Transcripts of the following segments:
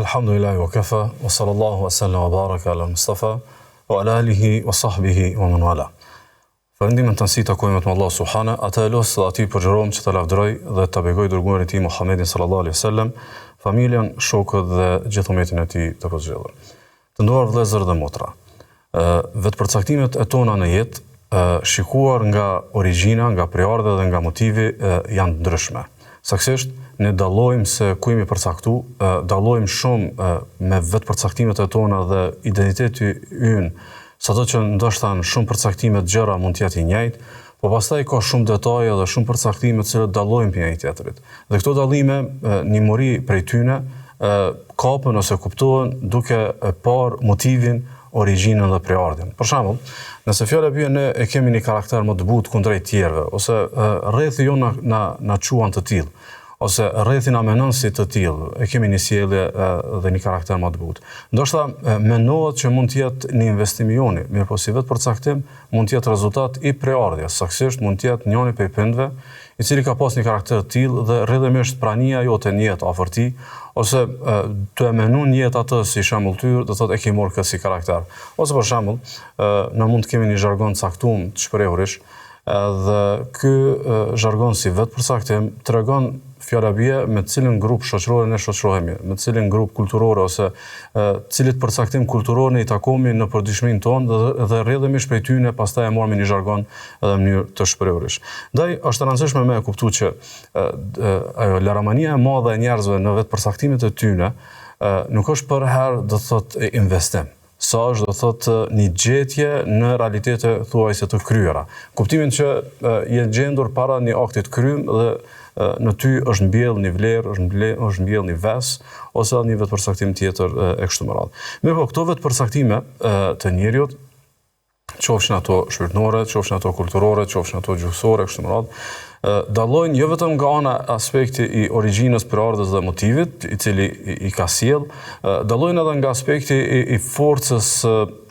Alhamdulillahi wa kafa, wa sallallahu wa sallam wa baraka ala Mustafa, wa ala alihi wa sahbihi wa man wala. Falëndimin të nësi takojmë të Allah subhana, ata e losë dhe ati përgjërom që të lavdëroj dhe të begoj dërguarin e ti Muhammedin sallallahu alaihi wasallam, familjen, shokët dhe gjithë umetin e ti të përgjëllër. Të nduar vëllezër dhe motra, vetëpërcaktimet e tona në jetë shikuar nga origjina, nga preardha dhe nga motivi janë ndryshme. Saktësisht ne dallojmë se ku jemi përcaktu, dallojmë shumë me vetëpërcaktimet e tona dhe identiteti ynë, sado që ndoshta në shumë përcaktime të gjëra mund të jetë i njëjtë, po pastaj ka shumë detaje dhe shumë përcaktime të cilat dallojmë prej njëri tjetrit. Dhe këto dallime, nimëri prej tyne kapen ose kuptohen duke parë motivin, origjinën dhe preardhjen. Për shembull, nëse fjala bie ne e kemi një karakter më të butë kundrejt tjerëve, ose rrethi jon na quan të tillë, ose rrethi na menon si të tillë, e kemi një sjellje dhe një karakter më të butë. Ndoshta menohet që mund të jetë një investim i joni, mirë po si vetë përcaktim mund të jetë rezultat i preardhjes, saktësisht mund të jetë njëri prej prindve i cili ka pas një karakter të tillë dhe rrjedhimisht prania jote në jetë afër tij, ose të e menun jetë atë si shembulltyr, do thotë e ke marrë këtë si karakter. Ose për shembull, ne mund të kemi një zhargon caktuar të shprehurish, dhe ky zhargon si vetë përcaktim tregon fjala bie me cilën grup shoqëror ne shoqërohemi, me cilën grup kulturor ose cilit përcaktim kulturor ne i takomi në përditshmërinë tonë dhe rrjedhimisht prej tyne pastaj e marrim një zhargon edhe në mënyrë të shprehurish. Ndaj është e rëndësishme me e kuptuar që ajo laramania e madhe e njerëzve në vetë përcaktimet e tyne nuk është për herë do thotë investim. Sa është do thotë një gjetje në realitete thuajse të kryera. Kuptimin që je gjendur para një akti të kryer dhe në ty është mbjell një vlerë, është mbjell një ves, ose një vetëpërcaktim tjetër e kështu me radhë. Mirë po, këto vetëpërcaktime të njeriut, qofshin ato shpirtërore, qofshin ato kulturore, qofshin ato gjuhësore, kështu me radhë, dallojnë jo vetëm nga ana aspekti i origjinës, preardhës dhe motivit, i cili i ka sjell, dallojnë edhe nga aspekti i forcës,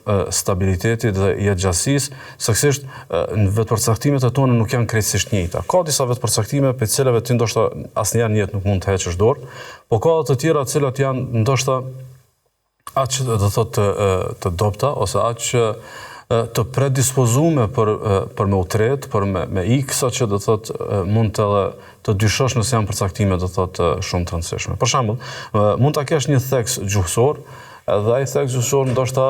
stabilitetit dhe jetëgjatësisë, saktësisht në vetëpërcaktimet e tona nuk janë krejtësisht njëjta. Ka disa vetëpërcaktime për të cilave ti ndoshta asnjëherë në jetë nuk mund të heqësh dorë, po ka edhe të tjera të cilat janë ndoshta aq do thotë të dobta ose aq të predispozume për me utret, për me ikë, sa që do thotë mund të dyshosh nëse janë përcaktime do thotë shumë të rëndësishme. Për shembull, mund ta kesh një theks gjuhësor, dhe ai theks gjuhësor ndoshta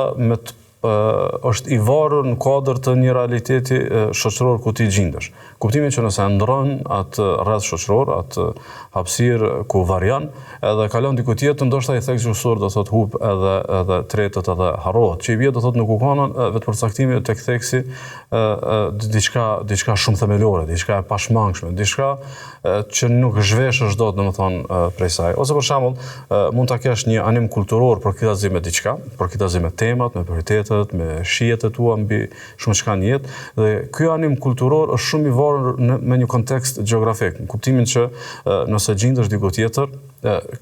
është i varur në kuadër të një realiteti shoqëror ku ti gjendesh. Kuptimin që nëse ndron atë rreth shoqëror, atë hapësirë ku varian, edhe kalon diku tjetër, ndoshta i theks gjuhësor do thotë hub edhe tretët edhe harrohet. Që i bie do thotë në kukanon vetëpërcaktimi tek theksi diçka shumë themelore, diçka e pashmangshme, diçka që nuk zhveshësh dot domethënë prej saj. Ose për shembull, mund ta kesh një anim kulturor përkithazi me diçka, përkithazi me temat, me prioritetet, me shijet e tua mbi shumë çka në jetë, dhe ky anim kulturor është shumë i varur me një kontekst gjeografik, në kuptimin që nëse gjendesh diku tjetër,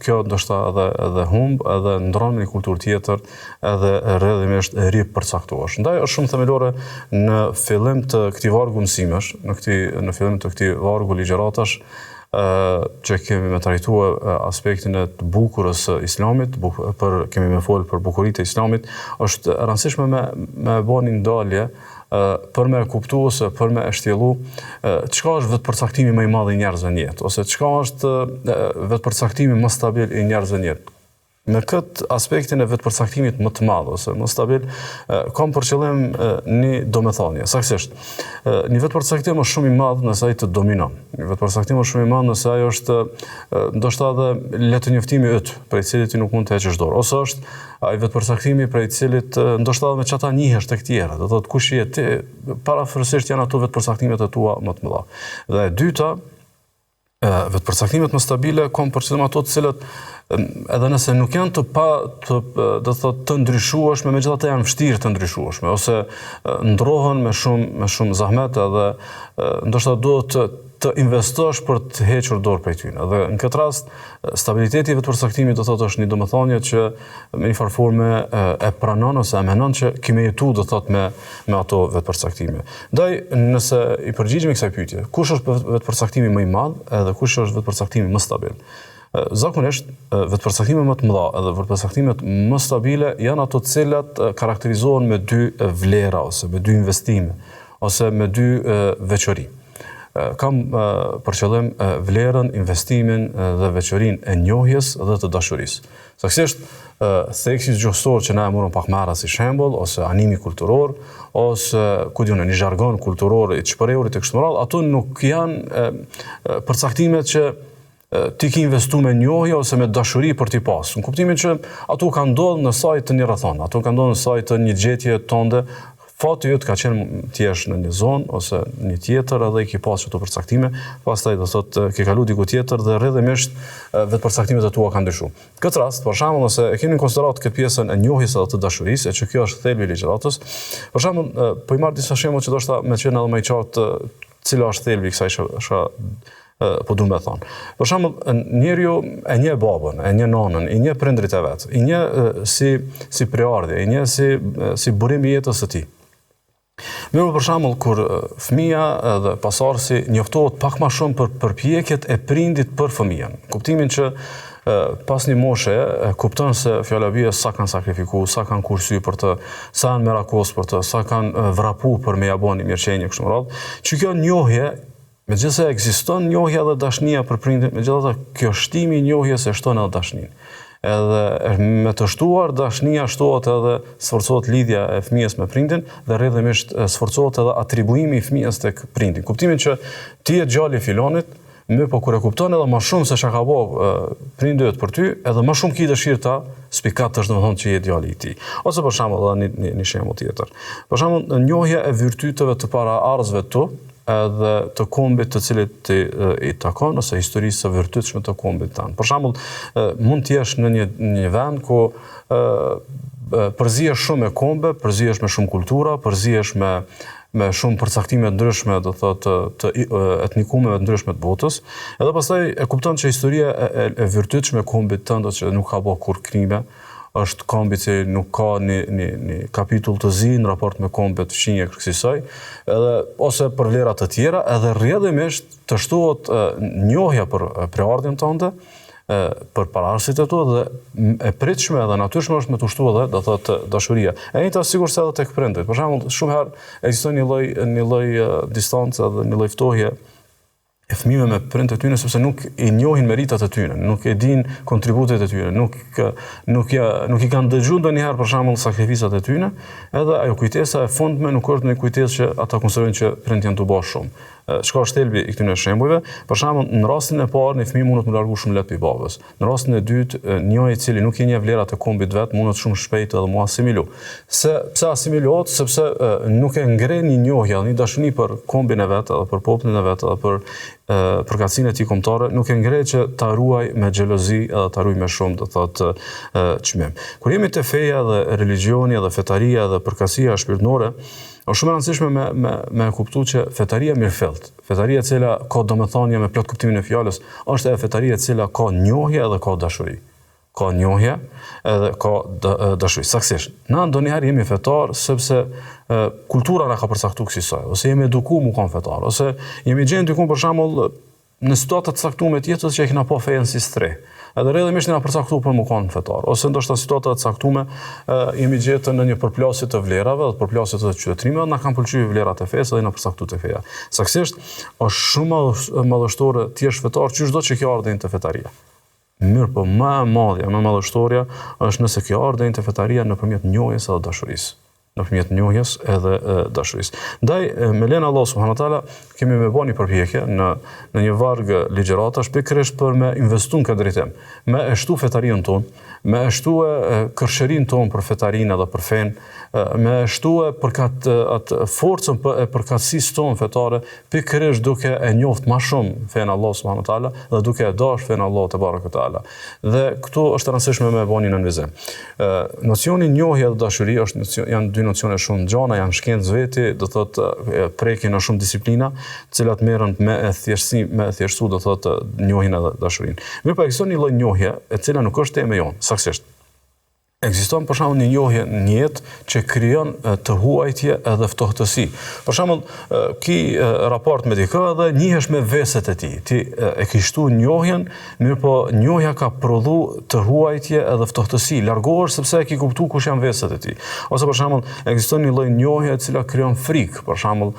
kjo ndoshta edhe humb, edhe ndron me një kulturë tjetër, edhe rrjedhimisht ripërcaktohesh. Ndaj është shumë themelore në fillim të këtij vargu mësimesh, në fillim të këtij vargu ligjëratash, që kemi me trajtuar aspektin e të bukurës së Islamit, kemi me folë për bukuritë e Islamit, është rëndësishme me bën një ndalje për me kuptu ose për me shtjellu çka është vetëpërcaktimi më i madh i njerëzve në jetë, ose çka është vetëpërcaktimi më stabil i njerëzve në jetë. Me këtë aspektin e vetëpërcaktimit më të madh ose më stabil, kam për qëllim një domethënie. Saktësisht, një vetëpërcaktim është shumë i madh nëse ai të dominon. Një vetëpërcaktim është shumë i madh nëse ai është ndoshta edhe letënjoftimi yt, prej cilit ti nuk mund të heqësh dorë, ose është ai vetëpërcaktimi prej cilit ndoshta edhe me çata njihesh tek tjerë. Do thotë kush je ti, parafërsisht janë ato vetëpërcaktimet e tua më të mëdha. Dhe e dyta, vetëpërcaktimet më stabile kanë për qëllim ato të cilat edhe nëse nuk janë do thotë të ndryshueshme, megjithatë janë vështirë të ndryshueshme, ose ndrohen me shumë zahmet, edhe ndoshta duhet të investosh për të hequr dorë prej tyre. Dhe në këtë rast, stabiliteti i vetëpërcaktimit do thotë është një domethënie që me një farë forme e pranon ose e menon që kemi jetu do thotë me ato vetëpërcaktime. Ndaj, nëse i përgjigjemi kësaj pyetje, kush është vetëpërcaktimi më i madh edhe kush është vetëpërcaktimi më stabil? Zakonisht, vetëpërcaktime më të mëdha edhe vetëpërcaktimet më stabile janë ato të cilat karakterizohen me dy vlera ose me dy investime ose me dy veçori. Kam për qëllim vlerën, investimin dhe veçorinë e njohjes dhe të dashurisë. Saktësisht, theksi gjuhësor që na e morëm pak marra si shembull, ose animi kulturor, ose një zhargon kulturor i çpërehurit e kështu me radhë, ato nuk janë përcaktimet që ti ki investu me njohje ose me dashuri për t'i pas. Në kuptimin që ato ka ndodhur në sajt të një rrethon, ato ka ndodhur në sajt të një gjetje tënde, fati jot ka qenë t'jesh në një zonë ose një tjetër edhe i ki pas çdo përcaktime, pastaj do thotë ke kalu diku tjetër dhe rrjedhimisht vetë përcaktimet e tua kanë ndryshuar. Këtë rast, për shembull, nëse e keni në konsiderat këtë pjesën e njohjes edhe të dashurisë, që kjo është thelbi i ligjëratës, për shembull, po i marr disa shembull që do të më qenë edhe më i qartë cila është thelbi i kësaj po du me thonë. Për shembull, njeriu e njeh babën, e njeh nonën, i njeh prindrit e vet, i njeh si preardhje, i njeh si burim i jetës së tij. Mirë, për shembull, kur fëmia dhe pasardhësi njoftohet pak më shumë për përpjekjet e prindit për fëmijën. Kuptimin që pas një moshe kupton se fjala bie sa kanë sakrifikuar, sa kanë kursy për të, sa janë merakos për të, sa kanë vrapu për me ja bëni mirëqenie kështu me radhë. Që kjo njohje, megjithëse ekziston njohja dhe dashnia për prindin, megjithatë kjo shtimi i njohjes e shton edhe dashninë. Edhe me të shtuar dashnia shtohet edhe sforcohet lidhja e fëmijës me prindin dhe rrjedhimisht sforcohet edhe atribuimi i fëmijës tek prindi. Kuptimin që ti je djali i filonit, më po kur e kupton edhe më shumë se çka ka bëu prindi yt për ty, edhe më shumë ki dëshirë ta spikatësh domethënë që je djali i tij. Ose për shembull edhe një shembull tjetër. Për shembull, njohja e virtyteve të paraardhësve tu edhe të kombit të cilit i takon ose historisë së vërtetshme të kombit tanë. Për shembull, mund të jesh në një vend ku përzihesh shumë me kombe, përzihesh me shumë kultura, përzihesh me shumë përcaktime të ndryshme, do thotë të etnikumeve të ndryshme të botës, edhe pastaj e kupton që historia e vërtetshme e kombit tënd që nuk ka bërë kur krime, është kombi që nuk ka një kapitull të zi në raport me kombet fqinje kësaj, ose për vlerat të tjera, edhe rrjedhimisht të shtohet njohja për preardhjen tënde, për paraardhësit e tu dhe e pritshme dhe natyrshme është me të shtuar edhe do thotë dashuria. E njëjta sigurisht edhe tek prindrit. Për shembull, shumë herë ekziston një lloj distancë dhe një lloj ftohje e fëmijëve me prindët e tyre sepse nuk i njohin meritat e tyre, nuk e din kontributet e tyre, nuk i kanë dëgjuar ndonjëherë për shembull sakrificat e tyre, edhe ajo kujtesa e fundme nuk është një kujtesë që ata konsiderojnë që prindët janë të bashkë shumë. Çka është thelbi i këtyre shembujve? Për shembull, në rastin e parë, një fëmijë mund të largu shumë lehtë pi babës. Në rastin e dytë, njëri i cili nuk i njeh vlerat e kombit vet, mund të shumë shpejt edhe mu asimilu. Pse asimilohet? Sepse nuk e ngren një njohje, një dashuri për kombin e vet, edhe për popullin e vet, edhe për përkatësinë e tij kombëtare, nuk e ngre që ta ruaj me xhelozi edhe ta ruaj me shumë, do thotë çmim. Kur jemi te feja dhe religioni dhe fetaria dhe përkatësia shpirtërore, është shumë e rëndësishme me kuptu që fetaria mirëfillt, fetaria e cila ka domethënie me plot kuptimin e fjalës, është e fetaria e cila ka njohje edhe ka dashuri. Ka njohje edhe ka dashuri. Saktësisht, na ndonjëherë jemi fetar sepse kultura na ka përcaktuar kësaj, ose jemi edukuar mu kon fetar, ose jemi gjenë diku për shembull në situata të caktuara të jetës që e kena pa fejen si stre. Edhe rrjedhimisht na përcaktuar për mu kon fetar, ose ndoshta situata të caktuara jemi gjetur në një përplasje të vlerave dhe përplasje të qytetërimit, na kanë pëlqyer vlerat e fesë dhe na përcaktuar te feja. Saktësisht, është shumë madhështore të jesh fetar çdo që kjo ardhin te fetaria. Mirë, po më e madhja, më madhështoria është nëse kjo ardhin te fetaria nëpërmjet njohjes edhe dashurisë. Nëpërmjet njohjes edhe dashurisë. Ndaj, me lenë Allah subhanahu wa taala, kemi me bëni përpjekje në një varg ligjëratash pikërisht për me investu në këtë drejtim, me e shtu fetarinë tonë, me e shtu kërshërinë tonë për fetarinë edhe për fenë, me e shtu atë forcën e përkatësisë tonë fetare, pikërisht duke e njoft më shumë fenë Allah subhanahu wa taala dhe duke e dash fenë Allah te baraka taala. Dhe këtu është e rëndësishme me bëni në nënvizim. Nocioni njohje dhe dashuri janë dy nocione shumë gjana, janë shkencë veti, do thotë prekin në shumë disiplina, të cilat merren me thjeshtësi, do thotë njohjen edhe dashurinë. Mirë, po ekziston një lloj njohje e cila nuk është tema jonë, saktësisht. ekziston për shembull një njohje në jetë që krijon të huajtje edhe ftohtësi. Për shembull, ki raport me dikë dhe njihesh me veset e tij. Ti e ke shtu njohjen, mirë po njohja ka prodhu të huajtje edhe ftohtësi. Largohesh sepse e ke kuptuar kush janë veset e tij. Ose për shembull, ekziston një lloj njohje e cila krijon frikë. Për shembull,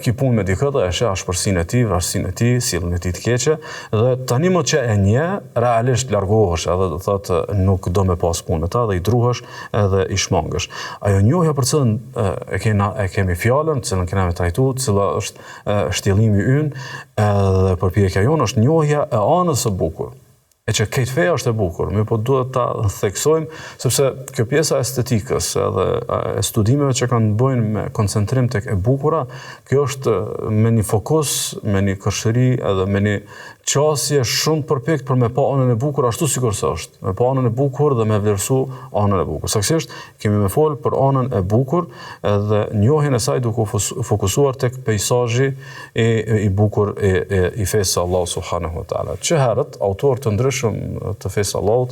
ki punë me dikë dhe e sheh ashpërsinë e tij, vrasësinë e tij, sjelljen e tij të keqe dhe tani më që e njeh, realisht largohesh edhe do thotë nuk do me pas punë me ta dhe druhesh edhe i shmangësh. Ajo njohja për cilën e kemi fjalën, cilën kena me trajtu, cila është shtjellimi ynë, edhe përpjekja jonë është njohja e anës së bukur. E që këtë feja është e bukur, mirë po duhet ta theksojmë, sepse kjo pjesa estetikës edhe e studimeve që kanë bëjnë me koncentrim tek e bukura, kjo është me një fokus, me një kërshëri edhe me një qasje shumë përpjekt për me pa anën e bukur ashtu sikur së është. Me pa anën e bukur dhe me vlerësu anën e bukur. Saksisht, kemi me folë për anën e bukur edhe njohjen e saj duke fokusuar tek pejsazhi i bukur i fesë Allahu subhanahu wa taala. Që herët, autorë të ndryshëm të fesë Allahut,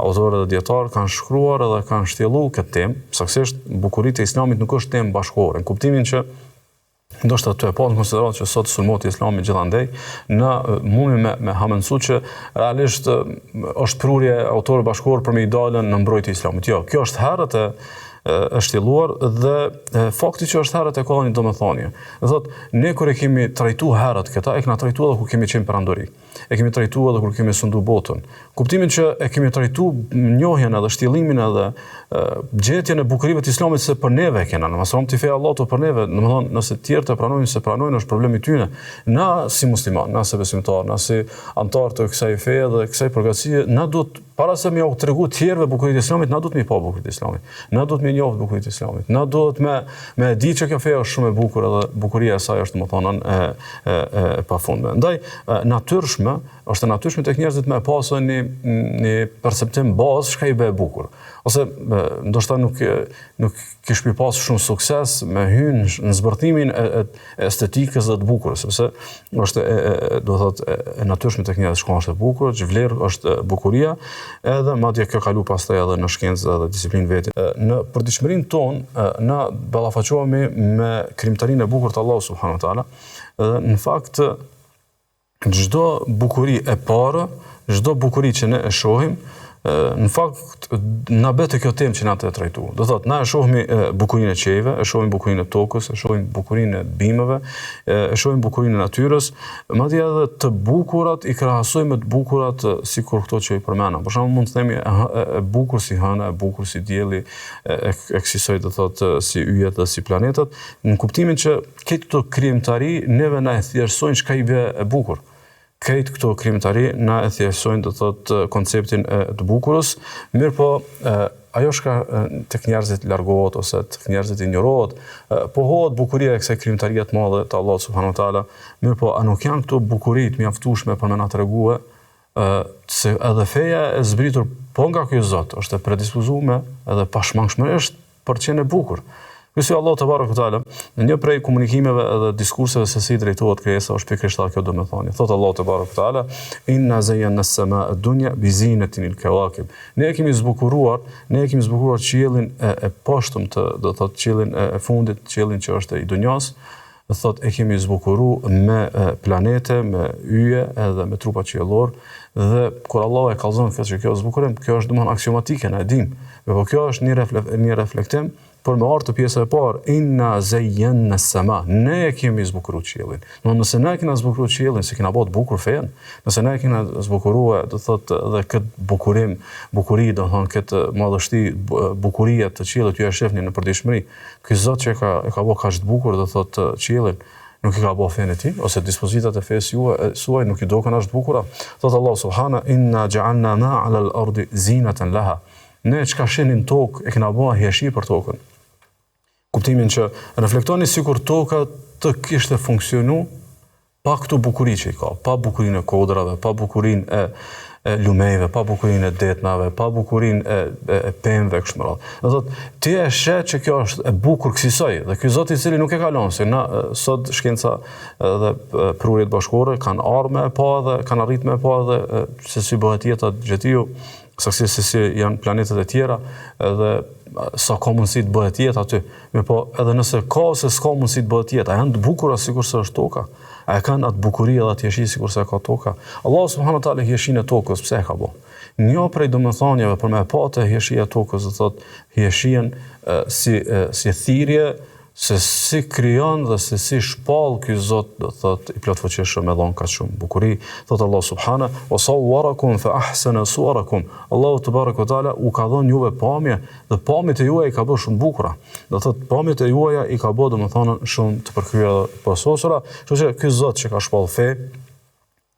autorë dhe dietarë kanë shkruar edhe kanë shtjellu këtë temë. Saksisht, bukuritë e Islamit nuk është temë bashkëkohore, në kuptimin që ndoshta të e pas në konsiderat që sot sulmoti Islamit gjithandej, na mundi me hamendsu që realisht është prurje autorë bashkëkohor për me i dalën në mbrojtje Islamit. Jo, kjo është herët e shtjelluar dhe fakti që është herët e ka një domethënie. Do thotë, ne kur e kemi trajtuar herët këta, e kemi trajtuar edhe kur kemi qenë perandori. E kemi trajtuar edhe kur kemi sundu botën. Kuptimin që e kemi trajtuar njohjen edhe shtjellimin edhe gjetjen e bukurive të Islamit se për neve kena, në masërom të feja Allahut për neve, domethënë nëse të tjerë të pranojnë se pranojnë është problemi tyne. Na si musliman, na si besimtar, na si antar të kësaj feje dhe kësaj përgatësie, na duhet para se më u tregu të tjerëve bukuritë e Islamit, na duhet më pa bukuritë e Islamit. Na duhet më njohë bukuritë e Islamit. Na duhet me di që kjo fe është shumë e bukur edhe bukuria e saj është domethënë e pafundme. Ndaj natyrshme, është e natyrshme tek njerëzit me pasë një perceptim bazë çka i bë bukur. Ose ndoshta nuk kish pi pas shumë sukses me hyrë në zbërthimin e estetikës dhe të bukur, sepse është do thotë e natyrshme tek njerëzit shkon është e bukur, që vlerë është bukuria, edhe madje kjo kalu pastaj edhe në shkencë dhe disiplinë vetë. Në përditshmërinë tonë na ballafaqohemi me krijimtarinë e bukur të Allahut subhanahu wa taala, dhe në fakt çdo bukuri e parë, çdo bukuri që ne e shohim, në fakt na bëhet kjo temë që na të trajtu. Do thotë, na e shohim bukurinë e qejve, e shohim bukurinë e tokës, e shohim bukurinë e bimëve, e shohim bukurinë e natyrës, madje edhe të bukurat i krahasojmë me të bukurat sikur këto që i përmenda. Për shembull, mund të themi e bukur si hëna, e bukur si dielli, e kësaj do thotë si yjet dhe si planetat, në kuptimin që këto krijimtari neve na e thjeshtojnë çka i bë e bukur. Këtë këto krijimtari na e thjeshtojnë do thotë konceptin e të bukurës, mirë po ajo shka tek njerëzit largohet ose tek njerëzit injorohet, pohohet bukuria e kësaj krijimtarie të madhe të Allahut subhanahu wa taala, mirë po a nuk janë këto bukuritë mjaftueshme për me na tregue se edhe feja e zbritur po nga ky Zot është e predispozuar edhe pashmangshmërisht për të qenë e bukur. Kyse Allah te barekuhu teala, në një prej komunikimeve edhe diskurseve se si drejtohet krijesa është pikërisht kjo domethënie. Thot Allah te barekuhu teala, inna zayyana as-samaa ad-dunya bi zinatin al-kawakib. Ne kemi zbukuruar qiellin e poshtëm të, do thot qiellin e fundit, qiellin që është i dunjas, thot e kemi zbukuruar me planete, me yje edhe me trupa qiellor, dhe kur Allah e kallzon kjo zbukurim, kjo është domosdoshmë aksiomatike, na e dim. Po kjo është një reflektim për me ardhur të pjesa e parë, inna zayyana as-samaa, ne e kemi zbukuruar qiellin. Nëse ne kemi zbukuruar qiellin, se kena bërë bukur fen, nëse ne kemi zbukuruar, do thotë edhe këtë bukurim, bukuri, do thonë këtë madhështi, bukuria të qiellit ju e shefni në përditshmëri. Ky Zot që e ka bërë kaq të bukur, do thotë qiellin, nuk i ka bërë fen e tij, ose dispozitat e fesë suaj nuk i do kanë as të bukura. Thot Allah subhana, inna ja'alna ma 'ala al-ardi zinatan laha. Ne çka shenim tokë e kena bërë hieshi për tokën. Kuptimin që reflektoni sikur toka të kishte funksionu pa këto bukuri që i ka, pa bukurinë e kodrave, pa bukurinë e lumejve, pa bukurinë e detnave, pa bukurinë e pemëve kështu me radhë. Do thotë, ti e sheh që kjo është e bukur kësaj, dhe ky Zot i cili nuk e ka lënë se na sot shkenca dhe prurjet bashkëkohore kanë ardhur me pa dhe kanë arritur me pa dhe se si bëhet jeta gjetiu, saktësisht se si janë planetet e tjera, edhe sa ka mundësi të bëhet jetë aty. Po edhe nëse ka ose s'ka mundësi të bëhet jetë, a janë të bukura sikur se është toka? A e kanë atë bukuri edhe atë jeshi sikur se ka toka? Allah subhanahu wa taala jeshin e tokës pse e ka bë? Një prej domethënieve për me pa të jeshia e tokës, do thotë jeshin si thirrje se si krijon dhe se si shpall ky Zot, do thot i plotfuqishëm me dhon kaq shumë bukuri. Thot Allah subhanahu wa sawwarakum fa ahsana suwarakum. Allahu te baraka taala u ka dhënë juve pamje dhe pamjet e juaja i ka bërë shumë bukura. Do thot pamjet e juaja i ka bërë domethënë shumë të përkryer dhe pososura. Kështu që ky Zot që ka shpall fe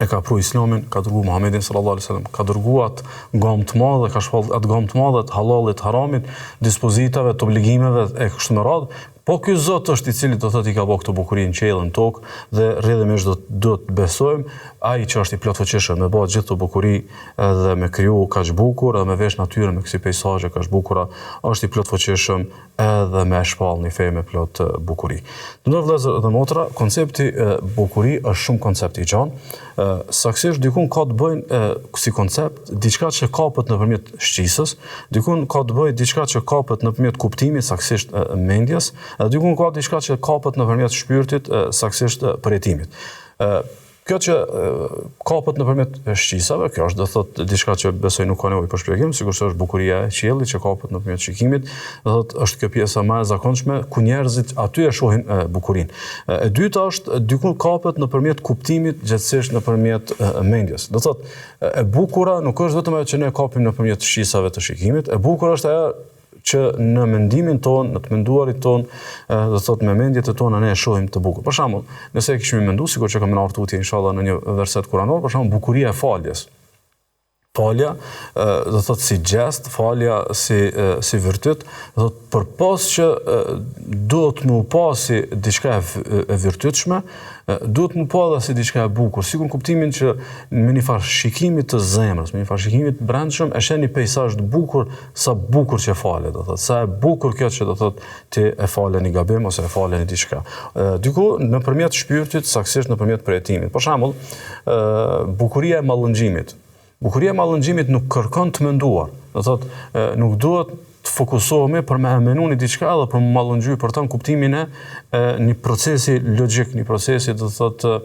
e ka pru Islamin, ka dërguar Muhamedit sallallahu alaihi wasallam, ka dërguar atë gomë të madhe, ka shpall atë gomë të madhe të halalit, haramit, dispozitave, të obligimeve e kështu me radhë. Po ky Zot është i cili do thotë i ka bërë këtë bukuri në qiell në tokë dhe rrjedhimisht do të besojmë ai që është i plotfuqishëm me bëj gjithë këtë bukuri dhe me kriju kaq bukur dhe me vesh natyrën me kësi peizazhe kaq bukura, është i plotfuqishëm edhe me shpall një fe me plot bukuri. Ndër vëllezër dhe motra, koncepti bukuri është shumë koncept i gjanë. Saktësisht dikun ka të bëjnë si koncept diçka që kapet nëpërmjet shqisës, dikun ka të bëjë diçka që kapet nëpërmjet kuptimit, saktësisht mendjes, edhe dikun ka diçka që kapet nëpërmjet shpirtit, saktësisht përjetimit. Kjo që kapet nëpërmjet shqisave, kjo është do thotë diçka që besoj nuk ka nevojë për shpjegim, sigurisht është bukuria e qiellit që kapet nëpërmjet shikimit, do thotë është kjo pjesa më e zakonshme ku njerëzit aty e shohin bukurinë. E dyta është diku kapet nëpërmjet kuptimit, gjithsesi nëpërmjet mendjes. Do thotë e bukura nuk është vetëm ajo që ne kapim nëpërmjet shqisave të shikimit, e bukur është ajo që në mendimin ton, në të menduarit ton, do thotë me mendjet e tona ne e shohim të bukur. Për shembull, nëse kishim menduar sikur që kam marrë tutje inshallah në një verset kuranor, për shembull bukuria e faljes. Falja, do thotë si gjest, falja si virtyt, do thotë përpas që duhet më pasi diçka e virtytshme, duhet më pa dhe si diçka e bukur, sikur në kuptimin që me një farë shikimit të zemrës, me një farë shikimit brendshëm, e shen një pejsazh të bukur, sa bukur që fale, do thotë, sa e bukur kjo që do thotë ti e fale një gabim ose e fale një diçka. Diku nëpërmjet shpirtit, saktësisht nëpërmjet përjetimit. Për shembull, bukuria e mallënxhimit. Bukuria e mallënxhimit nuk kërkon të menduar, do thotë nuk duhet të fokusohemi për me menu një diçka dhe për më mallënxhy për të në kuptimin e një procesi logjik, një procesi do thotë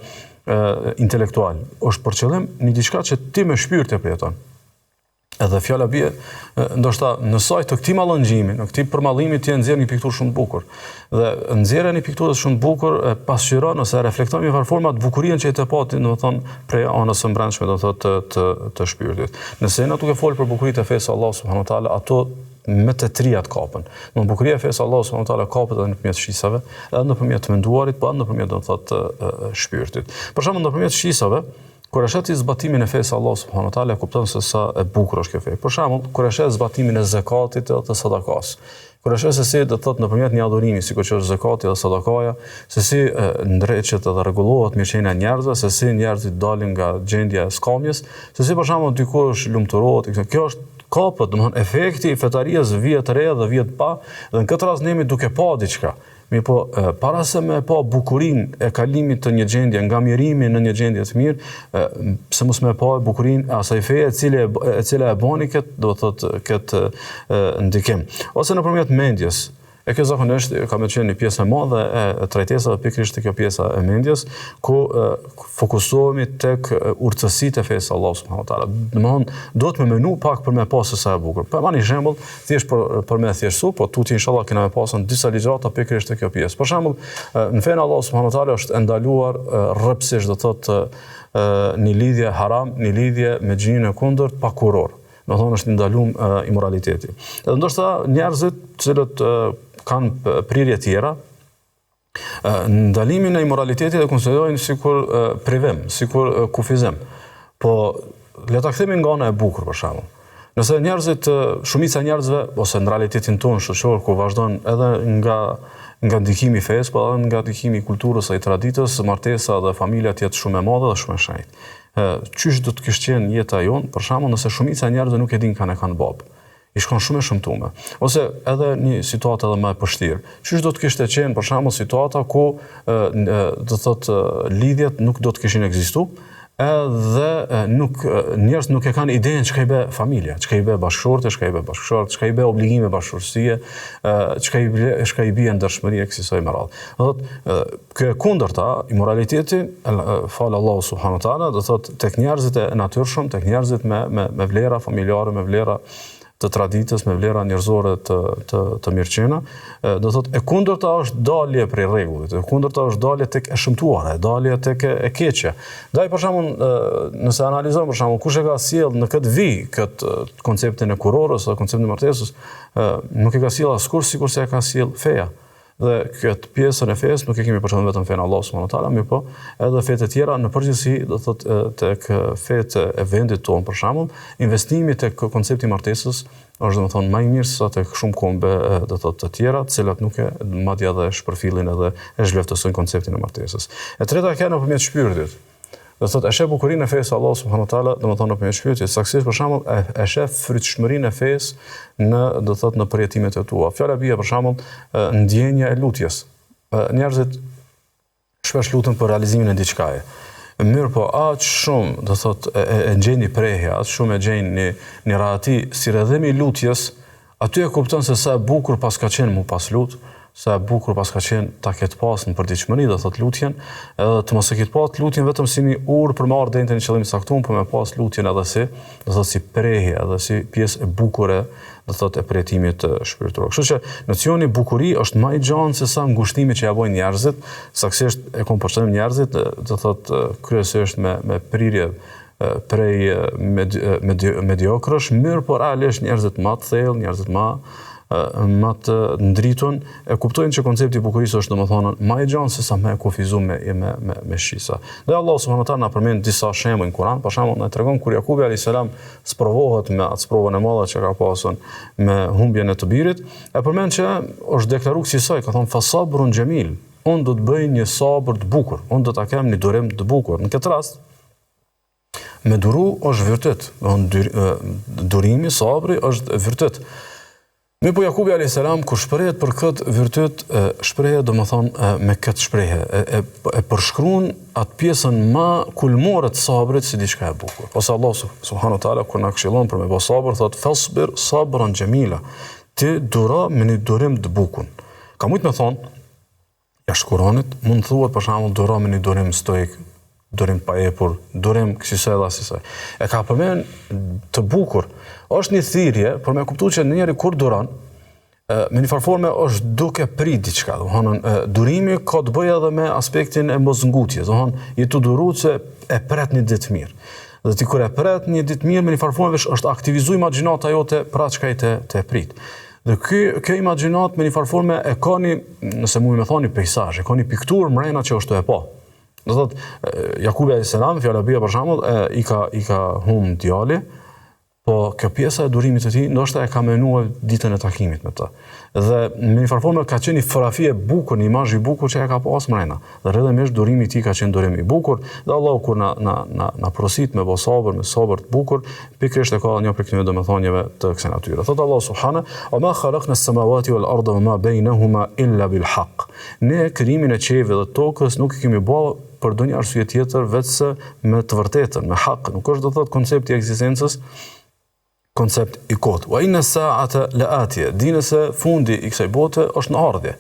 intelektual. Është për qëllim një diçka që ti me shpirt e përjeton. Edhe fjala bie, ndoshta në saj të këtij mallënxhimi, në këtij përmallimi ti e nxjerr një pikturë shumë të bukur. Dhe nxjerrja e një pikture shumë të bukur pasqyron ose reflekton në një formë të bukurinë që e të pati, domethënë prej anës së brendshme do thotë të shpirtit. Nëse ne duke folur për bukuritë e fesë Allahu subhanahu wa taala, ato me të trija të kapën. Në bukuria e fesë Allahu subhanahu wa taala kapet edhe nëpërmjet shqisave, edhe nëpërmjet menduarit, po edhe nëpërmjet do thotë shpirtit. Për shembull nëpërmjet shqisave, kur e shet zbatimin e fesë Allahu subhanahu wa taala, kupton se sa e bukur është kjo fe. Për shembull, kur e shet zbatimin e zakatit dhe të sadakas, kur e shet se si do thotë nëpërmjet një adhurimi, sikur që është zakati dhe sadakaja, se si ndreqet dhe rregullohet mirëqenia e njerëzve, se si njerëzit dalin nga gjendja e skamjes, se si për shembull dikush lumturohet, kjo është kapët, domethënë efekti i fetarisë vjet të re dhe vjet pa, dhe në këtë rast ne jemi duke pa diçka. Mirë po, para se me pa bukurinë e kalimit të një gjendje, nga mirimi në një gjendje të mirë, pse mos me pa bukurinë e asaj feje e cila e bani këtë, do thotë këtë ndikim. Ose nëpërmjet mendjes. E kjo zakonisht ka me qenë një pjesë e madhe e trajtesave pikërisht të kjo pjesa e mendjes, ku fokusohemi tek urtësitë e fesë Allahu subhanahu wa taala. Domthonë, duhet me menu pak për me pasë sa e bukur. Po marr një shembull, thjesht për me thjeshtësu, po tutje inshallah kena me pasën disa ligjrata pikërisht të kjo pjesë. Për shembull, në fenë Allahu subhanahu wa taala është ndaluar rrëpsisht, do thotë një lidhje haram, një lidhje me gjinin e kundërt pa kuror. Do thonë është ndaluar imoraliteti. Edhe ndoshta njerëzit cilët kanë prirje tjera, ndalimin e imoralitetit e konsiderojnë sikur privim, sikur kufizim. Po le ta kthemi nga ana e bukur për shembull. Nëse njerëzit, shumica e njerëzve ose në realitetin tonë shoqëror ku vazhdon edhe nga ndikimi i fesë, po edhe nga ndikimi i kulturës së traditës, martesa dhe familja të jetë shumë e madhe dhe shumë e shenjtë. Qysh do të kishte qenë jeta jonë, për shembull, nëse shumica e njerëzve nuk e din kanë babë. I shkon shumë e shëmtuar. Ose edhe një situatë edhe më e vështirë. Çish do të kishte qenë për shembull situata ku do thotë lidhjet nuk do të kishin ekzistuar, edhe njerëz nuk e kanë idenë çka i bë familja, çka i bë bashkëshortë, çka i bë bashkëshort, çka i bë obligime bashkëshortësie, çka i bie ndershmëria kësaj me radhë. Do thotë kjo e kundërta, imoraliteti, fal Allahu subhanahu wa taala, do thotë tek njerëzit e natyrshëm, tek njerëzit me vlera familjare, me vlera të traditës, me vlera njerëzore të mirëqenia, do thotë e kundërta është dalje prej rregullit, e kundërta është dalje tek e shëmtuara, dalje tek e keqja. Ndaj për shembull, nëse analizojmë për shembull kush e ka sjell në këtë vijë këtë konceptin e kurorës ose konceptin e martesës, nuk e ka sjell askush sikurse e ka sjell feja. Dhe këtë pjesën e fesë nuk e kemi përshëndetur vetëm fen Allah subhanahu wa taala, mirë po, edhe fetë të tjera në përgjithësi, do thotë tek fetë e vendit tonë për shembull, investimi tek koncepti i martesës është domethënë më i mirë se tek shumë kombe do thotë të tjera, të cilat nuk e madje edhe shpërfillin edhe e zhvlerësojnë konceptin e martesës. E treta ka nëpërmjet shpirtit. Do thotë e sheh bukurinë e fesë Allah subhanahu wa taala, domethënë nëpërmjet shpirtit, saktësisht për shembull e sheh frytshmërinë e fesë do thotë në përjetimet e tua. Fjala bie për shembull ndjenja e lutjes. Njerëzit shpesh luten për realizimin e diçkaje. Mirë po, aq shumë, do thotë e gjeni prehje, aq shumë e gjeni një rahati si rrëdhimi i lutjes, aty e kupton se sa e bukur pas ka qenë mu pas lut, sa e bukur pas ka qenë ta ketë pas në përditshmëri, do thotë lutjen, edhe të mos e ketë pas lutjen vetëm si një urë për marrë deri në qëllim saktum, por me pas lutjen edhe si, do thotë si prehje, edhe si pjesë e bukur do thotë e përjetimit shpirtëror. Kështu që nocioni bukuri është më i gjanë se sa ngushtimi që ja bojnë njerëzit, saktësisht e kam përshtypjen njerëzit, do thotë kryesisht me prirje prej mediokrësh, mirë por realisht njerëzit më të thellë, njerëzit më të ndritun e kuptojnë që koncepti i bukurisë është domethënë më i gjanë se sa më e kufizuar me shisa. Dhe Allah subhanahu wa taala na përmend disa shembuj në Kur'an, për shembull na tregon kur Jakubi alayhis salam sprovohet me atë sprovën e madhe që ka pasur me humbjen e të birit, e përmend që është deklaruar kësaj, ka thonë fasabrun jamil, unë do të bëj një sabër të bukur, unë do ta kem një durim të bukur. Në këtë rast me duru është vërtet, durimi, sabri është vërtet. Mirë po Jakubi alayhis salam kur shprehet për këtë virtyt, shprehet domethënë me këtë shprehje, e përshkruan atë pjesën më kulmore të sabrit si diçka e bukur. Ose Allah subhanahu wa taala kur na këshillon për me bë sabër, thotë fasbir sabran jamila. Ti duro me një durim të bukur. Ka mujt me thonë, jashtë Kuranit, mund të thuhet për shembull duro me një durim stoik, durim pa epur, durim kësaj dhe asaj. E ka përmend të bukur. Është një thirrje për me kuptuar që njëri kur duron, me një farforme është duke prit diçka. Domthonë durimi ka të bëjë edhe me aspektin e mosngutjes. Domthonë je të duruar se e pret një ditë mirë. Dhe ti kur e pret një ditë mirë me një farforme është aktivizuar imagjinata jote për atë çka të prit. Dhe kjo imagjinat me një farforme e ka një, nëse mund të thoni peizazh, e ka një pikturë mrena që është e pa. Do thotë Jakubi alayhis salam, fjala bie për shembull, i ka humb djali, po kjo pjesa e durimit të tij ndoshta e ka menuar ditën e takimit me të. Dhe me një farforme ka qenë një fotografi e bukur, një imazh i bukur që e ka pas mrena. Dhe rrëdhëmisht durimi i tij ka qenë durim i bukur, dhe Allahu kur na porosit me sabër, me sabër të bukur, pikërisht e ka një prej këtyre domethënieve të kësaj natyre. Thot Allah subhanahu: "O ma khalaqna as-samawati wal arda wama bainahuma illa bil haqq." Ne krijimin e qiellit dhe tokës nuk e kemi bërë për ndonjë arsye tjetër vetëse me të vërtetën, me hak. Nuk është do thotë koncepti i ekzistencës koncept i kot. Wa inna sa'ata la'atiya. Dini se fundi i kësaj bote është në ardhje.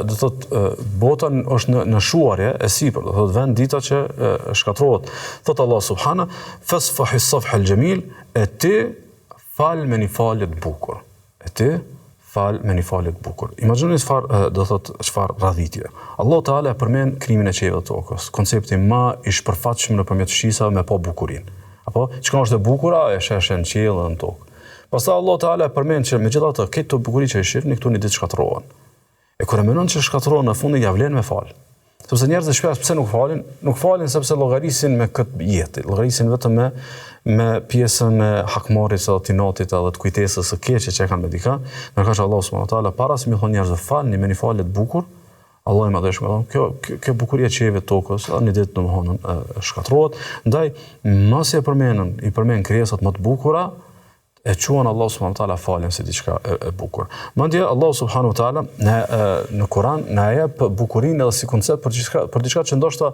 Do thotë bota është në shuarje e sipër, do thotë vend dita që shkatërrohet. Thot Allah subhana: "Fasfahi as-safha al-jamil", e ti fal me një falje të bukur. E ti fal me një falje të bukur. Imagjinoni çfarë do thotë çfarë radhitje. Allah Taala përmend krijimin e qiellit të tokës, koncepti më i shpërfaqshëm nëpërmjet shqisave me pa bukurinë. Apo çka është e bukura e sheshen në qiell dhe në tokë. Pastaj Allah Taala përmend që megjithatë këto bukuri që i shihni këtu në ditë shkatërrohen. E kur e mendon që shkatërrohen në fundin ja vlen me fal. Sepse njerëzit shpesh pse nuk falin? Nuk falin sepse llogarisin me këtë jetë, llogarisin vetëm me pjesën e hakmarrjes së tinatit edhe të kujtesës së keqe që kanë me dika. Ndërkohë Allah subhanahu wa taala para se më thonë njerëzve falni me një falje të bukur, Allah i madhësh më thonë, kjo bukuria e qiellit të tokës, në ditë domthonë shkatërrohet. Ndaj mos i përmend krijesat më të bukura, e quan Allah subhanahu wa taala faljen si diçka e bukur. Mandje Allah subhanahu wa taala në Kur'an na jep bukurinë edhe si koncept për diçka që ndoshta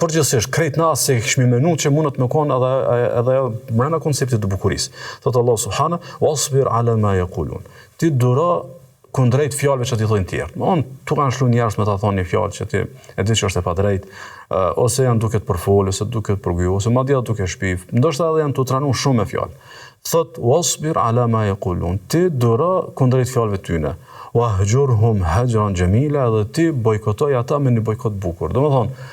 përgjithsisht krejt na se kishmi menuar që mundet me kon edhe brenda konceptit të bukurisë. Thot Allah subhanahu wasbir ala ma yaqulun. Ti duro kundrejt fjalëve që ti thonë tjerë. Tu kanë shlu njerëz me ta thonë një fjalë që ti e di që është e padrejt, ose janë duket për fol, ose duket për gjuhë, ose madje duket shpiv. Ndoshta edhe janë tu tranu shumë me fjalë. Thot wasbir ala ma yaqulun. Ti duro kundrejt fjalëve tyne. Wahjurhum hajran jamila, dhe ti bojkotoj ata me një bojkot bukur. Domethënë,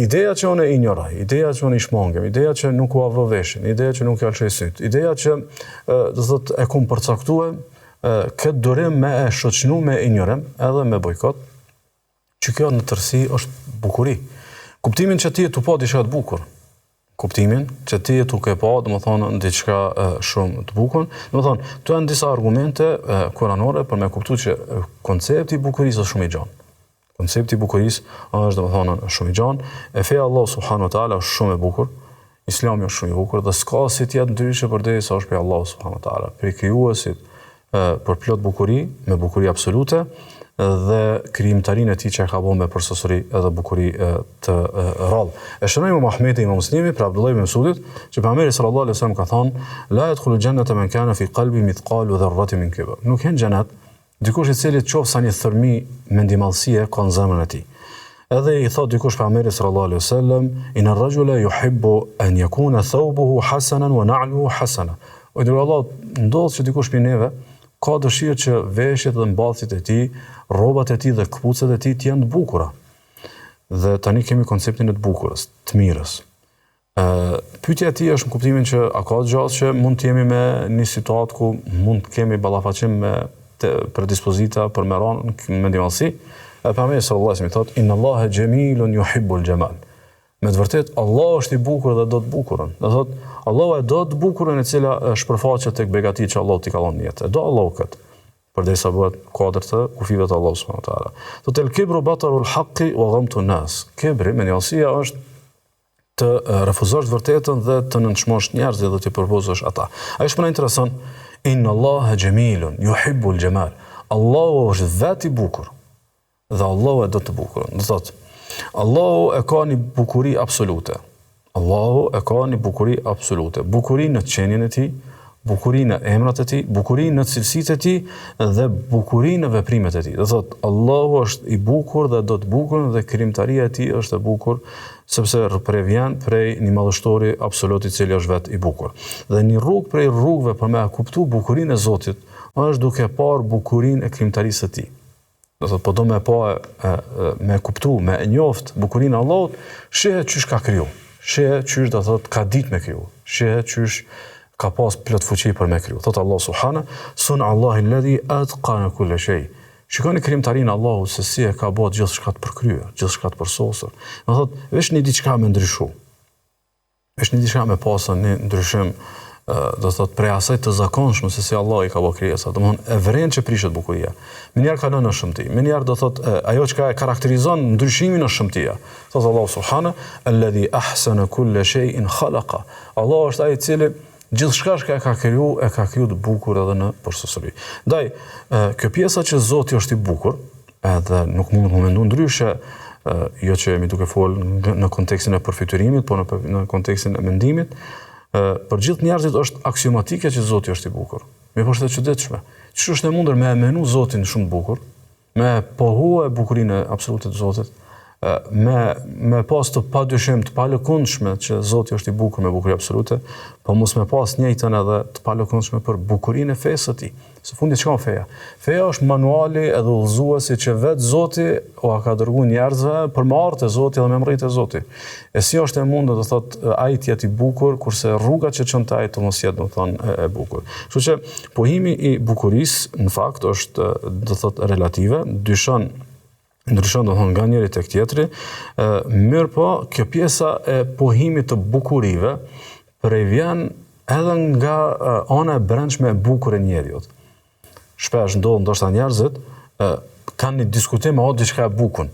ideja që unë e ignoroj, ideja që unë i shmangem, ideja që nuk u avë veshin, ideja që nuk ja lëshoj syt, ideja që do thot e kum përcaktuar këtë durim me e shoqënu me ignorim edhe me bojkot, që kjo në tërësi është bukuri. Kuptimin që ti e tu pa diçka të bukur, kuptimin që ti e tu ke pa, dhe më thonë, në diçka shumë të bukur, dhe më thonë, tu janë disa argumente kuranore për me kuptu që koncepti bukurisë është shumë i gjanë. Koncepti bukurisë është, dhe më thonë, shumë i gjanë, e feja Allah subhanahu wa taala është shumë e bukur, Islami është shumë i bukur, dhe s'ka si tjetë ndryshe përderisa është për Allah subhanahu wa taala, për krijuesit për plot bukuri, me bukuri absolute, dhe krijimtarinë e tij që e ka bërë me përsosuri edhe bukuri të rrallë. E shënojmë Muhamedi Imam Muslimi për Abdullah ibn Mesudit, që pejgamberi sallallahu alaihi wasallam ka thënë: "La yadkhulu jannata man kana fi qalbi mithqalu dharratin min kibr." Nuk hyn xhenat dikush i cili qof sa një thërmi mendimallësie ka në zemrën e tij. Edhe i thot dikush pejgamberi sallallahu alaihi wasallam: "Inna ar-rajula yuhibbu an yakuna thawbuhu hasanan wa na'luhu hasana." O i dërguar Allah, ndodh që dikush prej neve ka dëshirë që veshjet dhe mbathjet e tij, rrobat e tij dhe këpucët e tij të jenë të bukura. Dhe tani kemi konceptin e të bukurës, të mirës. Pyetja e tij është në kuptimin që a ka gjallë që mund të jemi me një situatë ku mund të kemi ballafaqim me predispozita për me rënë në mendimallësi. Pejgamberi sallallahu alajhi wasallam thotë: "Inna Allaha jamilun yuhibbul jamal." Me të vërtet, Allah është i bukur dhe do të bukurën. Do thot, Allah e do të bukurën e cila shpërfaqet tek begatit që Allah t'i ka dhënë në jetë. Do Allah këtë, përderisa bëhet kuadër të kufive të Allahut subhanahu wa taala. Thot el kibru batarul haqqi wa ghamtu nas. Kibri, menjallësia është të refuzosh vërtetën dhe të nënçmosh njerëzit dhe të përpozosh ata. Ai është më interesant, inna Allaha jamilun yuhibbul jamal. Allahu është vetë i bukur dhe Allahu e do të bukurën. Do thot, Allahu e ka një bukuri absolute. Allahu e ka një bukuri absolute. Bukuri në qenien e tij, bukuri në emrat e tij, bukuri në cilësitë e tij dhe bukuri në veprimet e tij. Do thot, Allahu është i bukur dhe do të bukurën dhe krijimtaria e tij është e bukur, sepse vjen prej një madhështori absolut i cili është vetë i bukur. Dhe një rrugë prej rrugëve për me kuptu bukurinë e Zotit është duke parë bukurinë e krijimtarisë së tij. Do thot, po do me pa me kuptu, me njoft bukurinë e Allahut, shihet çysh ka kriju. Shihet çysh do thot ka ditë me kriju. Shihet çysh ka pas plot fuqi për me kriju. Thot Allah subhanahu, sun Allahu alladhi atqana kull shay. Shikoni krijimtarinë e Allahut se si e ka bërë gjithçka të përkryer, gjithçka të përsosur. Do thot, veç një diçka me ndryshu. Veç një diçka me pasën një ndryshim, do thot prej asaj të zakonshme se si Allah i ka bërë krijesat. Domthon e vren që prishet bukuria. Menjëherë kalon në shëmti. Menjëherë do thot ajo që e karakterizon ndryshimin në shëmtia. Thot Allah subhanahu, alladhi ahsana kull shay'in khalaqa. Allah është ai i cili gjithçka që e ka kriju të bukur edhe në përsosuri. Ndaj, kjo pjesa që Zoti është i bukur, edhe nuk mund të mendu ndryshe, jo që jemi duke fol në kontekstin e përfiturimit, po në kontekstin e mendimit, për gjithë njerëzit është aksiomatike që Zoti është i bukur. Mirë, po është e çuditshme. Ç'është është e mundur me menu Zotin shumë bukur, me pohue bukurinë absolute të Zotit, me pas të padyshim të palëkundshme që Zoti është i bukur me bukuri absolute, po mos me pas njëjtën edhe të palëkundshme për bukurinë e fesë së tij. Së fundi çka feja? Feja është manuali edhe udhëzuesi që vetë Zoti o ka dërguar njerëzve për me ardhur te Zoti dhe me mbritë e Zotit. E si është e mundur të thotë ai të jetë i bukur kurse rruga që çon te ai të mos jetë domethënë e bukur. Kështu që pohimi i bukurisë në fakt është do thotë relative, ndryshon domethënë nga njëri tek tjetri, mirë po kjo pjesa e pohimit të bukurive vjen edhe nga ana e brendshme e bukur e njeriut. Shpesh ndodh ndoshta njerëzit kanë një diskutim o diçka e bukur.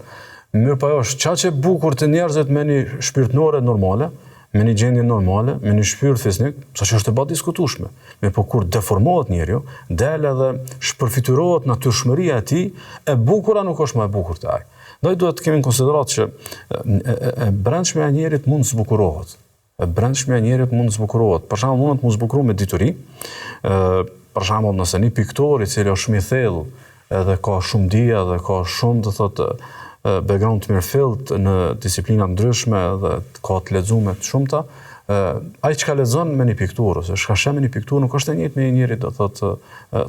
Mirë po ajo është çaq e bukur të njerëzit me një shpirtënore normale, me një gjendje normale, me një shpyrë fisnik, sa që është e ba diskutueshme. Me po kur deformohet njeriu, del edhe shpërfiturohet natyrshmëria e tij, e bukura nuk është më e bukur te ai. Ndaj duhet të kemi në konsiderat që e brendshmja e njerit mund të zbukurohet. E brendshmja e njerit mund të zbukurohet. Për shembull, mund të zbukurohet me dituri. Për shembull, nëse një piktor i cili është shumë i thellë, edhe ka shumë dije dhe ka shumë të thotë background të mirëfillt në disiplina ndryshme dhe ka të lexuar të shumta, ai çka lexon me një pikturë ose çka sheh me një pikturë nuk është e njëjtë me një njeri do thotë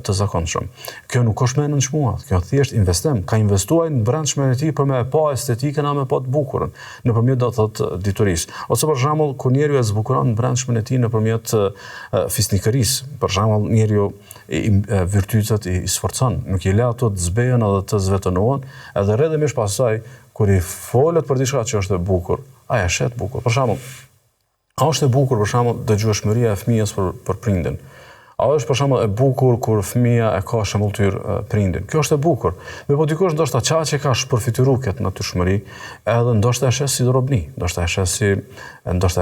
të zakonshëm. Kjo nuk është më e nënçmuar, kjo thjesht investim, ka investuar në brendshmën e tij për me pa estetikën apo me pa të bukurën nëpërmjet do thotë diturisë. Ose për shembull kur njeriu e zbukuron brendshmën e tij nëpërmjet fisnikërisë, për shembull njeriu virtytet i sforcon, nuk i lë ato të zbehen edhe të zvetënohen, edhe rrjedhimisht pasaj kur i folet për diçka që është e bukur, ai e shet bukur. Për shembull, a është e bukur për shembull dëgjueshmëria e fëmijës për prindin? A është për shembull e bukur kur fëmia e ka shembulltyr prindin? Kjo është e bukur. Me po dikush ndoshta që ka shpërfituar këtë natyrshmëri, edhe ndoshta e shes si robni, ndoshta e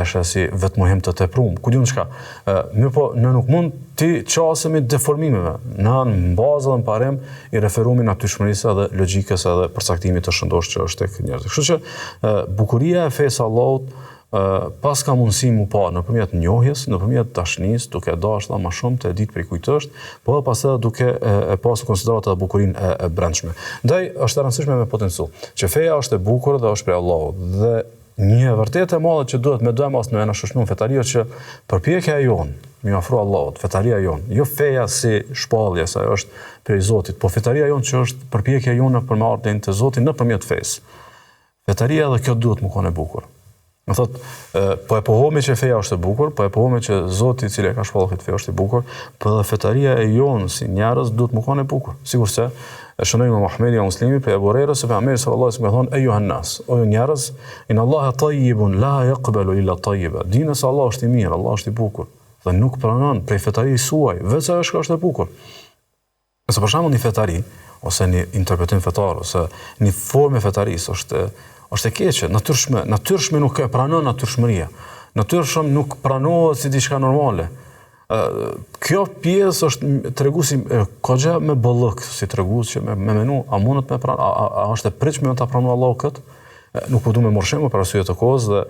shes si vetmuhim të tepruar. Ku diun çka. Me po ne nuk mund ti qasemi deformimeve. Në bazë dhe në parim i referumi natyrshmërisë edhe logjikës edhe përcaktimit të shëndosh që është tek njerëzit. Kështu që bukuria e fesë Allahut pas ka mundësi mu pa nëpërmjet njohjes, nëpërmjet dashnisë, duke dashur më shumë të ditë prej kujt është, po pas edhe duke e pasur konsiderat edhe bukurinë e brendshme. Ndaj është e rëndësishme me potencu që feja është e bukur dhe është prej Allahut. Dhe një vërtetë e madhe që duhet me dëmas në shoqëruan fetaria që përpjekja jon, mi ofro Allahut, fetaria jon, jo feja si shpallje sa është prej Zotit, po fetaria jon që është përpjekja jone për marrjen te Zoti nëpërmjet fesë. Fetaria edhe kjo duhet më qenë e bukur. Më thotë, po e pohomi që feja është e bukur, po e pohomi që Zoti i cili ka shpallur këtë fe është e bukur, po edhe fetaria e jonë si njerëz duhet më qenë e bukur. Sigurisht e shënoi Muhamedi Muslimi për Abu Huraira se pejgamberi sallallahu alaihi wasallam thonë ayuhan nas, o njerëz, inna Allaha tayyibun la yaqbalu illa tayyiba. Dini se Allah është i mirë, Allah është i bukur dhe nuk pranon prej fetarisë suaj vetë ajo që është e bukur. Nëse për shembull një fetari ose një interpretim fetar ose një formë fetarisë është e keqe, natyrshme nuk e pranon natyrshmëria. Natyrshëm nuk pranohet si diçka normale. Kjo pjesë është treguesi kogja me bollëk, si tregues që me menu, a mundet me pranë, a është e pritshme ta pranojë Allahu këtë? Nuk po du me morshim për arsye të kohës dhe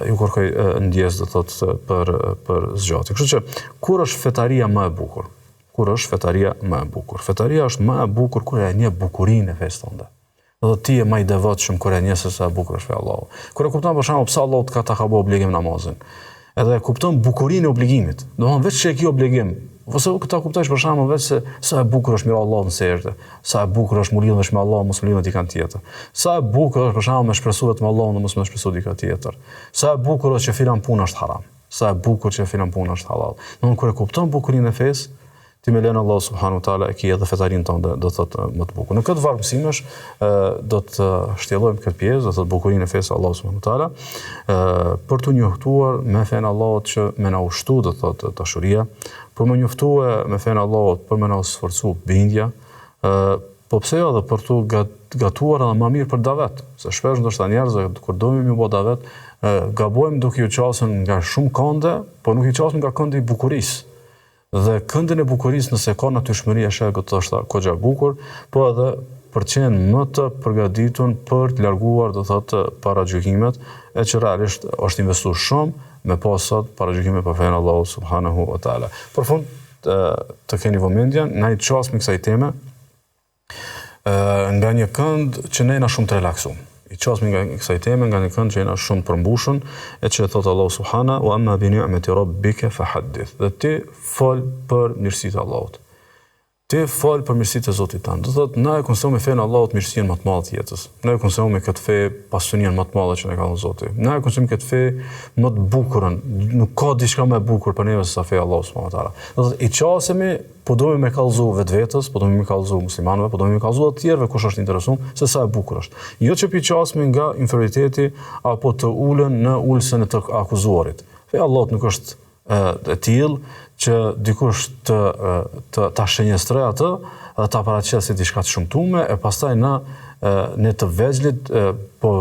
ju kërkoj ndjes do thotë për zgjatje. Kështu që kur është fetaria më e bukur? Kur është fetaria më e bukur? Fetaria është më e bukur kur e njeh bukurinë e fesë tonë. Dhe ti je më i devotshëm kur e njeh se sa e bukur është fe Allahu. Kur e kupton për shembull pse Allahu ka ta bëu obligim namazin. Edhe e kupton bukurinë e obligimit. Domthonë vetë që e ke obligim, ose ta kuptosh për shembull vetë se sa e bukur është mirë Allahu në sejdë, sa e bukur është mulidhesh me Allahun, mos mulidhesh dikant tjetër. Sa e bukur është për shembull me shpresuar me Allahun, mos me shpresuar dikant tjetër. Sa e bukur është që filan punë është haram. Sa e bukur që filan punë është halal. Domthonë kur e kupton bukurinë e fesë, ti me lënë Allah subhanahu wa taala e ki edhe fetarin tonë do të thotë më të bukur. Në këtë varg mësimesh do të shtjellojmë këtë pjesë, do të thotë bukurinë e fesë Allah subhanahu wa taala, për të njohtuar me fen Allahut që më na ushtu do të thotë dashuria, për më njoftuar me fen Allahut për më na sforcu bindja, po pse jo edhe për të gatuar edhe më mirë për davet, se shpesh ndoshta njerëzve kur domi më bë davet, gabojmë duke u qasur nga shumë kënde, po nuk i qasim nga këndi i bukurisë. Dhe këndin e bukurisë nëse ka natyrshmëri është ajo që është kogja bukur, po edhe për të qenë më të përgatitur për të larguar do thotë paragjykimet, e që realisht është investuar shumë me pasat paragjykime për fen Allahu subhanahu wa taala. Për fund të keni vëmendjen, na i çasmi kësaj teme nga një kënd që ne jena shumë të relaksuar. I qasmi nga kësaj teme nga një kënd që jena shumë përmbushën, e që thotë Allahu subhana, wa amma bi ni'mati rabbika fahaddith. Dhe ti fol për mirësitë e Allahut. Ti fol për mirësitë e Zotit tanë. Do thotë na e konsumojmë fen Allahut mirësinë më të madhe të jetës. Na e konsumojmë këtë fe pasuninë më të madhe që na ka dhënë Zoti. Na e konsumojmë këtë fe më të bukurën. Nuk ka diçka më e bukur për neve se sa fe Allahu subhanahu wa taala. Do thotë i qasemi po domi me kallëzu vetvetes, po domi me kallëzu muslimanëve, po domi me kallëzu të tjerëve kush është interesuar se sa e bukur është. Jo që piqasmi nga inferioriteti apo të ulën në ulsën e të akuzuarit. Fe Allahut nuk është e tillë që dikush ta shënjestroj atë dhe ta paraqesë si diçka të shëmtuar e pastaj na ne të vegjlit po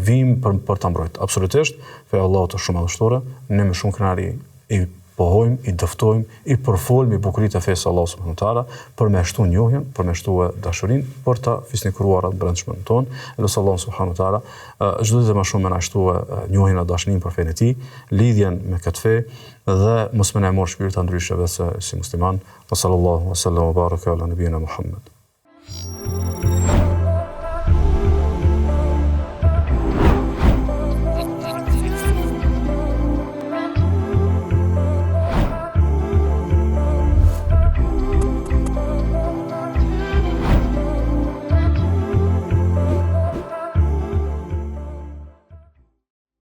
vim për ta mbrojtur. Absolutisht, fe Allahu të shumë madhështore, ne me shumë krenari i pohojmë, i dëftojmë, i përfolmë i bukuritë e fesë Allahu subhanahu wa taala për me shtu njohjen, për me shtu dashurinë, për ta fisnikuar atë brendshmën tonë. Lutë Allahu subhanahu wa taala çdo ditë më shumë na shtu njohjen e dashurinë për fenë e tij, lidhjen me këtë fe dhe mos më na marr shpirta ndrysheve se si musliman. Sallallahu alaihi wa sallam wa baraka ala nabiyina Muhammad.